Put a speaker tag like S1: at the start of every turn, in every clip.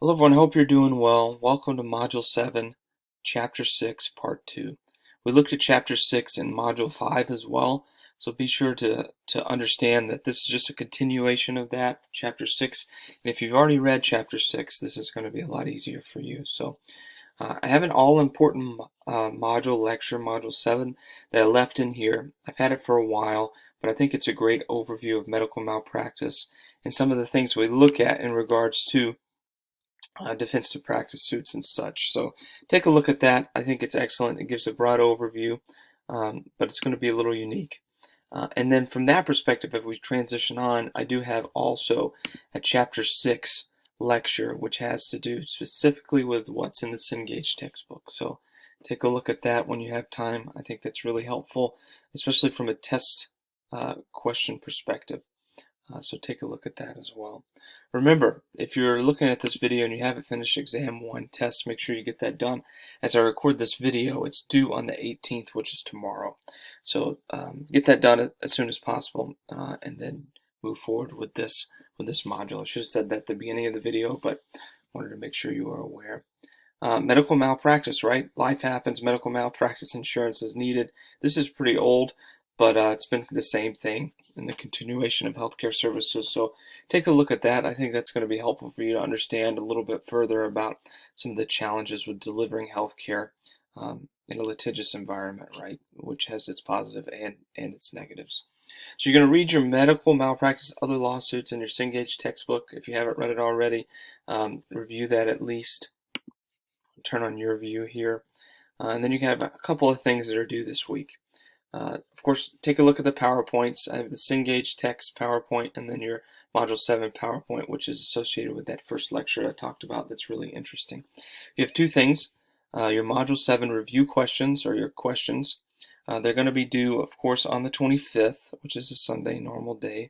S1: Hello everyone, I hope you're doing well. Welcome to Module 7, Chapter 6, Part 2. We looked at Chapter 6 in Module 5 as well, so be sure to understand that this is just a continuation of that, Chapter 6. And if you've already read Chapter 6, this is going to be a lot easier for you. So I have an all-important module lecture, Module 7, that I left in here. I've had it for a while, but I think it's a great overview of medical malpractice and some of the things we look at in regards to defensive practice suits and such. So take a look at that. I think it's excellent. It gives a broad overview, but it's going to be a little unique. And then from that perspective, if we transition on, I do have also a Chapter 6 lecture, which has to do specifically with what's in the Cengage textbook. So take a look at that when you have time. I think that's really helpful, especially from a test question perspective. So take a look at that as well. Remember, if you're looking at this video and you haven't finished Exam 1 test, make sure you get that done. As I record this video, it's due on the 18th, which is tomorrow. So get that done as soon as possible, and then move forward with this module. I should have said that at the beginning of the video, but wanted to make sure you are aware. Medical malpractice, right? Life happens, medical malpractice insurance is needed. This is pretty old, but it's been the same thing in the continuation of healthcare services. So take a look at that. I think that's going to be helpful for you to understand a little bit further about some of the challenges with delivering healthcare in a litigious environment, right? Which has its positive and its negatives. So you're going to read your medical malpractice other lawsuits in your Cengage textbook. If you haven't read it already, review that at least. Turn on your view here. And then you have a couple of things that are due this week. Of course, take a look at the PowerPoints. I have the Cengage text PowerPoint and then your Module 7 PowerPoint, which is associated with that first lecture I talked about that's really interesting. You have two things. Your Module 7 review questions, or your questions. They're going to be due, of course, on the 25th, which is a Sunday, normal day.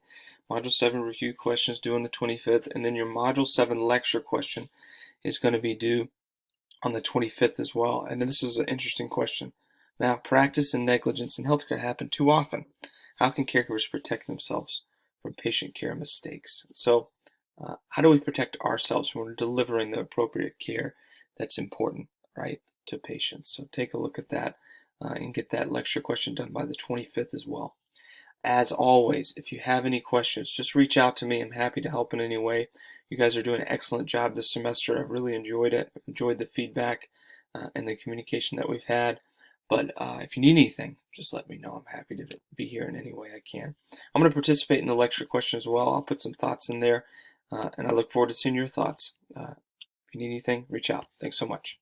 S1: Module 7 review questions due on the 25th, and then your Module 7 lecture question is going to be due on the 25th as well. And this is an interesting question. Malpractice and negligence in healthcare happen too often. How can caregivers protect themselves from patient care mistakes? So, how do we protect ourselves when we're delivering the appropriate care that's important, right, to patients? So take a look at that and get that lecture question done by the 25th as well. As always, if you have any questions, just reach out to me. I'm happy to help in any way. You guys are doing an excellent job this semester. I've really enjoyed it. I've enjoyed the feedback and the communication that we've had. But if you need anything, just let me know. I'm happy to be here in any way I can. I'm going to participate in the lecture question as well. I'll put some thoughts in there, and I look forward to seeing your thoughts. If you need anything, reach out. Thanks so much.